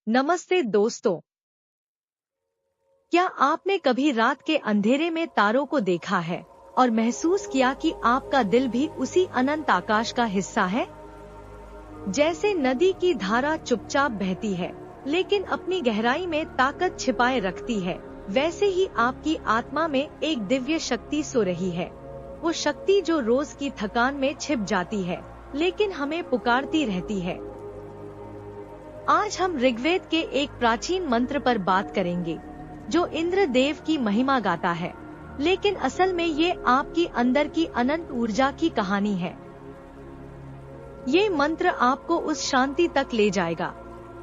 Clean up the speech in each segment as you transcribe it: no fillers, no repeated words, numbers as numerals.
नमस्ते दोस्तों। क्या आपने कभी रात के अंधेरे में तारों को देखा है और महसूस किया कि आपका दिल भी उसी अनंत आकाश का हिस्सा है? जैसे नदी की धारा चुपचाप बहती है लेकिन अपनी गहराई में ताकत छिपाए रखती है, वैसे ही आपकी आत्मा में एक दिव्य शक्ति सो रही है। वो शक्ति जो रोज की थकान में छिप जाती है लेकिन हमें पुकारती रहती है। आज हम ऋग्वेद के एक प्राचीन मंत्र पर बात करेंगे जो इंद्र देव की महिमा गाता है, लेकिन असल में ये आपकी अंदर की अनंत ऊर्जा की कहानी है। ये मंत्र आपको उस शांति तक ले जाएगा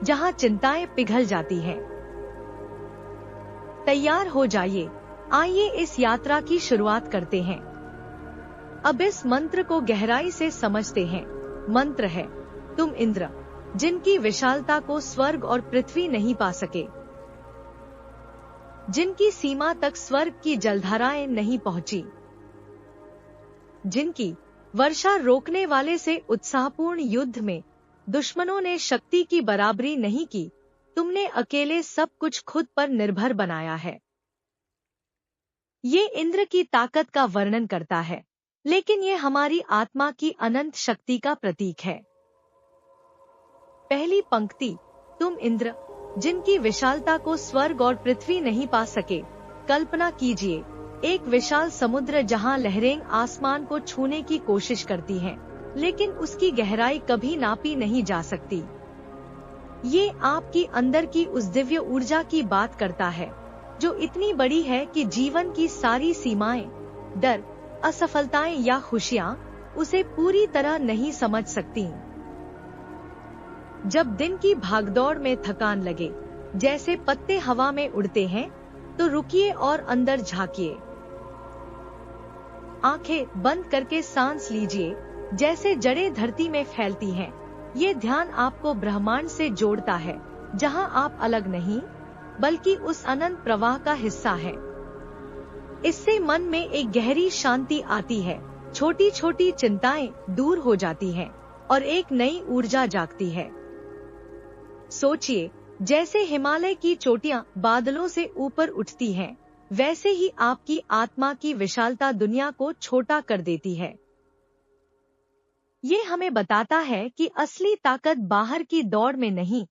जहाँ चिंताएं पिघल जाती हैं। तैयार हो जाइए, आइए इस यात्रा की शुरुआत करते हैं। अब इस मंत्र को गहराई से समझते हैं। मंत्र है, तुम इंद्र, जिनकी विशालता को स्वर्ग और पृथ्वी नहीं पा सके, जिनकी सीमा तक स्वर्ग की जलधाराएं नहीं पहुंची, जिनकी वर्षा रोकने वाले से उत्साहपूर्ण युद्ध में दुश्मनों ने शक्ति की बराबरी नहीं की, तुमने अकेले सब कुछ खुद पर निर्भर बनाया है। ये इंद्र की ताकत का वर्णन करता है, लेकिन ये हमारी आत्मा की अनंत शक्ति का प्रतीक है। पहली पंक्ति, तुम इंद्र, जिनकी विशालता को स्वर्ग और पृथ्वी नहीं पा सके। कल्पना कीजिए, एक विशाल समुद्र जहां लहरें आसमान को छूने की कोशिश करती हैं, लेकिन उसकी गहराई कभी नापी नहीं जा सकती। ये आपकी अंदर की उस दिव्य ऊर्जा की बात करता है जो इतनी बड़ी है कि जीवन की सारी सीमाएं, डर, असफलताएं या खुशियां उसे पूरी तरह नहीं समझ सकती। जब दिन की भागदौड़ में थकान लगे, जैसे पत्ते हवा में उड़ते हैं, तो रुकिए और अंदर झांकिए। आंखें बंद करके सांस लीजिए, जैसे जड़ें धरती में फैलती हैं। ये ध्यान आपको ब्रह्मांड से जोड़ता है, जहां आप अलग नहीं, बल्कि उस अनंत प्रवाह का हिस्सा है। इससे मन में एक गहरी शांति आती है, छोटी छोटी चिंताएं दूर हो जाती हैं और एक नई ऊर्जा जागती है। सोचिए, जैसे हिमालय की चोटियां बादलों से ऊपर उठती हैं, वैसे ही आपकी आत्मा की विशालता दुनिया को छोटा कर देती है। ये हमें बताता है कि असली ताकत बाहर की दौड़ में नहीं,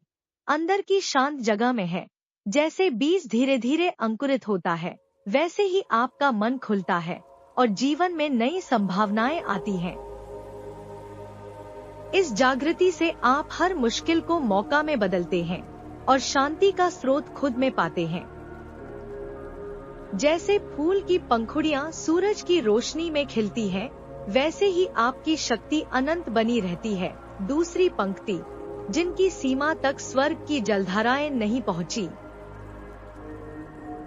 अंदर की शांत जगह में है। जैसे बीज धीरे धीरे अंकुरित होता है, वैसे ही आपका मन खुलता है और जीवन में नई संभावनाएं आती हैं। इस जागृति से आप हर मुश्किल को मौका में बदलते हैं और शांति का स्रोत खुद में पाते हैं। जैसे फूल की पंखुड़ियां सूरज की रोशनी में खिलती हैं, वैसे ही आपकी शक्ति अनंत बनी रहती है। दूसरी पंक्ति, जिनकी सीमा तक स्वर्ग की जलधाराएं नहीं पहुंची।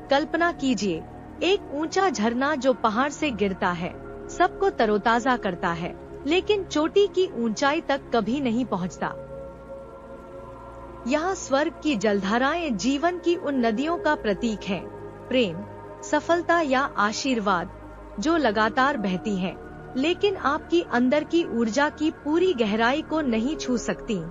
कल्पना कीजिए, एक ऊंचा झरना जो पहाड़ से गिरता है, सबको तरोताजा करता है, लेकिन चोटी की ऊंचाई तक कभी नहीं पहुंचता। यहाँ स्वर्ग की जलधाराएं जीवन की उन नदियों का प्रतीक हैं, प्रेम, सफलता या आशीर्वाद, जो लगातार बहती हैं, लेकिन आपकी अंदर की ऊर्जा की पूरी गहराई को नहीं छू सकती।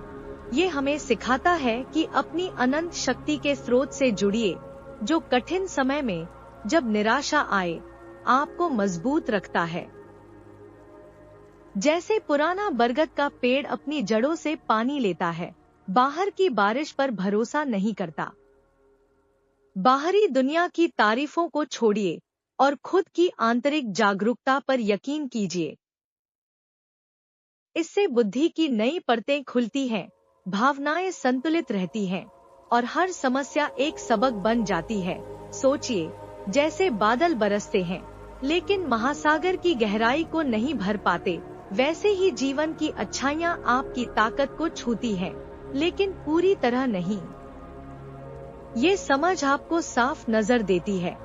ये हमें सिखाता है कि अपनी अनंत शक्ति के स्रोत से जुड़िए, जो कठिन समय में, जब निराशा आए, आपको मजबूत रखता है। जैसे पुराना बरगद का पेड़ अपनी जड़ों से पानी लेता है, बाहर की बारिश पर भरोसा नहीं करता। बाहरी दुनिया की तारीफों को छोड़िए और खुद की आंतरिक जागरूकता पर यकीन कीजिए। इससे बुद्धि की नई परतें खुलती हैं, भावनाएं संतुलित रहती हैं और हर समस्या एक सबक बन जाती है। सोचिए, जैसे बादल बरसते हैं लेकिन महासागर की गहराई को नहीं भर पाते, वैसे ही जीवन की अच्छाइयाँ आपकी ताकत को छूती हैं, लेकिन पूरी तरह नहीं। ये समझ आपको साफ नजर देती है,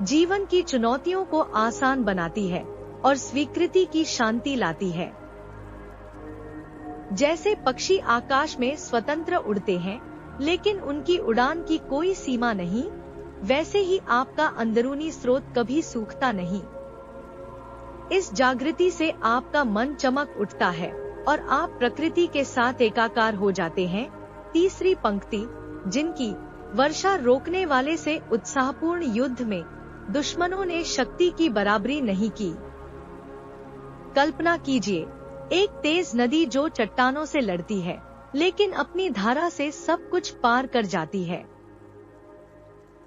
जीवन की चुनौतियों को आसान बनाती है और स्वीकृति की शांति लाती है। जैसे पक्षी आकाश में स्वतंत्र उड़ते हैं, लेकिन उनकी उड़ान की कोई सीमा नहीं, वैसे ही आपका अंदरूनी स्रोत कभी सूखता नहीं। इस जागृति से आपका मन चमक उठता है और आप प्रकृति के साथ एकाकार हो जाते हैं। तीसरी पंक्ति, जिनकी वर्षा रोकने वाले से उत्साहपूर्ण युद्ध में दुश्मनों ने शक्ति की बराबरी नहीं की। कल्पना कीजिए, एक तेज नदी जो चट्टानों से लड़ती है, लेकिन अपनी धारा से सब कुछ पार कर जाती है।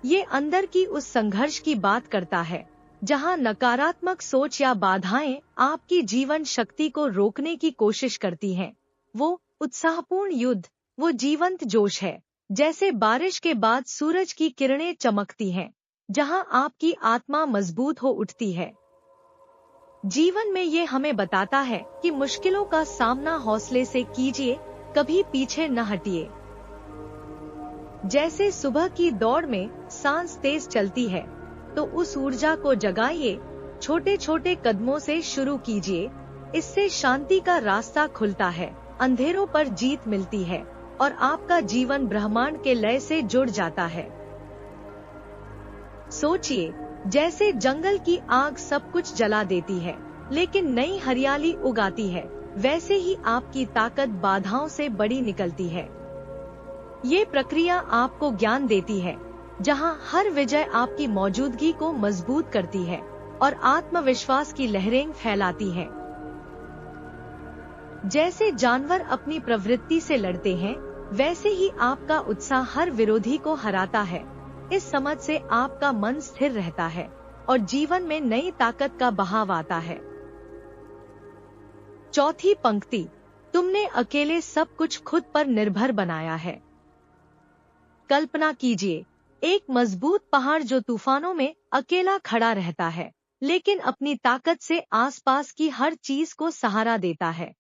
ये अंदर की उस संघर्ष की बात करता है जहां नकारात्मक सोच या बाधाएं आपकी जीवन शक्ति को रोकने की कोशिश करती हैं। वो उत्साहपूर्ण युद्ध, वो जीवंत जोश है, जैसे बारिश के बाद सूरज की किरणें चमकती हैं, जहां आपकी आत्मा मजबूत हो उठती है। जीवन में ये हमें बताता है कि मुश्किलों का सामना हौसले से कीजिए, कभी पीछे न हटिए। जैसे सुबह की दौड़ में सांस तेज चलती है, तो उस ऊर्जा को जगाइए, छोटे छोटे कदमों से शुरू कीजिए। इससे शांति का रास्ता खुलता है, अंधेरों पर जीत मिलती है और आपका जीवन ब्रह्मांड के लय से जुड़ जाता है। सोचिए, जैसे जंगल की आग सब कुछ जला देती है, लेकिन नई हरियाली उगाती है, वैसे ही आपकी ताकत बाधाओं से बड़ी निकलती है। ये प्रक्रिया आपको ज्ञान देती है, जहां हर विजय आपकी मौजूदगी को मजबूत करती है और आत्मविश्वास की लहरें फैलाती है। जैसे जानवर अपनी प्रवृत्ति से लड़ते हैं, वैसे ही आपका उत्साह हर विरोधी को हराता है। इस समझ से आपका मन स्थिर रहता है और जीवन में नई ताकत का बहाव आता है। चौथी पंक्ति, तुमने अकेले सब कुछ खुद पर निर्भर बनाया है। कल्पना कीजिए, एक मजबूत पहाड़ जो तूफानों में अकेला खड़ा रहता है, लेकिन अपनी ताकत से आसपास की हर चीज को सहारा देता है।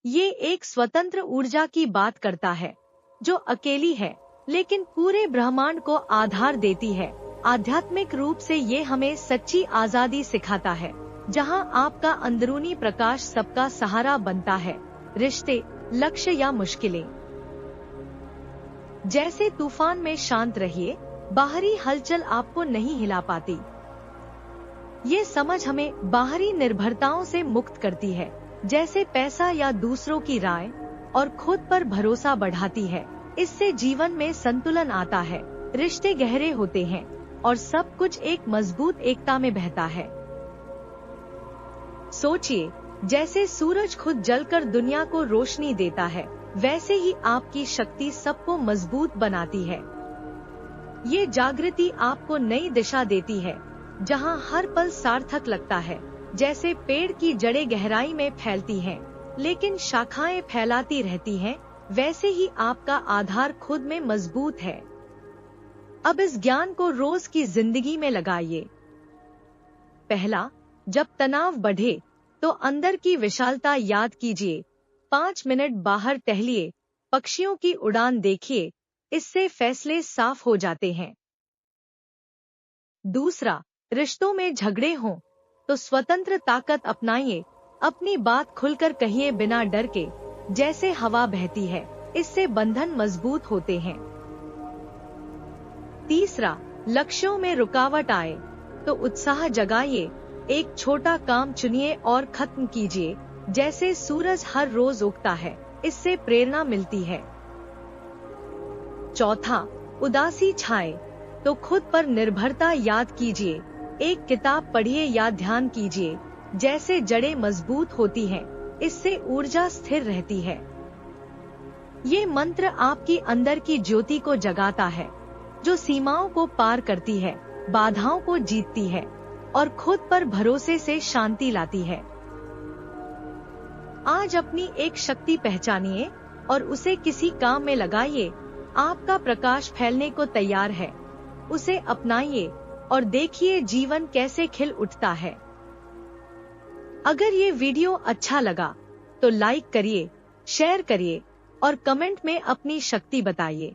ये एक स्वतंत्र ऊर्जा की बात करता है, जो अकेली है लेकिन पूरे ब्रह्मांड को आधार देती है। आध्यात्मिक रूप से ये हमें सच्ची आजादी सिखाता है, जहां आपका अंदरूनी प्रकाश सबका सहारा बनता है, रिश्ते, लक्ष्य या मुश्किलें। जैसे तूफान में शांत रहिए, बाहरी हलचल आपको नहीं हिला पाती। ये समझ हमें बाहरी निर्भरताओं से मुक्त करती है, जैसे पैसा या दूसरों की राय, और खुद पर भरोसा बढ़ाती है। इससे जीवन में संतुलन आता है, रिश्ते गहरे होते हैं और सब कुछ एक मजबूत एकता में बहता है। सोचिए, जैसे सूरज खुद जलकर दुनिया को रोशनी देता है, वैसे ही आपकी शक्ति सबको मजबूत बनाती है। ये जागृति आपको नई दिशा देती है, जहां हर पल सार्थक लगता है। जैसे पेड़ की जड़ें गहराई में फैलती हैं, लेकिन शाखाएं फैलाती रहती हैं, वैसे ही आपका आधार खुद में मजबूत है। अब इस ज्ञान को रोज की जिंदगी में लगाइए। पहला, जब तनाव बढ़े तो अंदर की विशालता याद कीजिए। 5 मिनट बाहर टहलिए, पक्षियों की उड़ान देखिए, इससे फैसले साफ हो जाते हैं। दूसरा, रिश्तों में झगड़े हों तो स्वतंत्र ताकत अपनाइए, अपनी बात खुलकर कहिए बिना डर के, जैसे हवा बहती है, इससे बंधन मजबूत होते हैं। तीसरा, लक्ष्यों में रुकावट आए तो उत्साह जगाइए, एक छोटा काम चुनिए और खत्म कीजिए, जैसे सूरज हर रोज उगता है, इससे प्रेरणा मिलती है। चौथा, उदासी छाए तो खुद पर निर्भरता याद कीजिए, एक किताब पढ़िए या ध्यान कीजिए, जैसे जड़ें मजबूत होती हैं, इससे ऊर्जा स्थिर रहती है। ये मंत्र आपकी अंदर की ज्योति को जगाता है, जो सीमाओं को पार करती है, बाधाओं को जीतती है और खुद पर भरोसे से शांति लाती है। आज अपनी एक शक्ति पहचानिए और उसे किसी काम में लगाइए। आपका प्रकाश फैलने को तैयार है, उसे अपनाइए और देखिए जीवन कैसे खिल उठता है। अगर ये वीडियो अच्छा लगा तो लाइक करिए, शेयर करिए और कमेंट में अपनी शक्ति बताइए।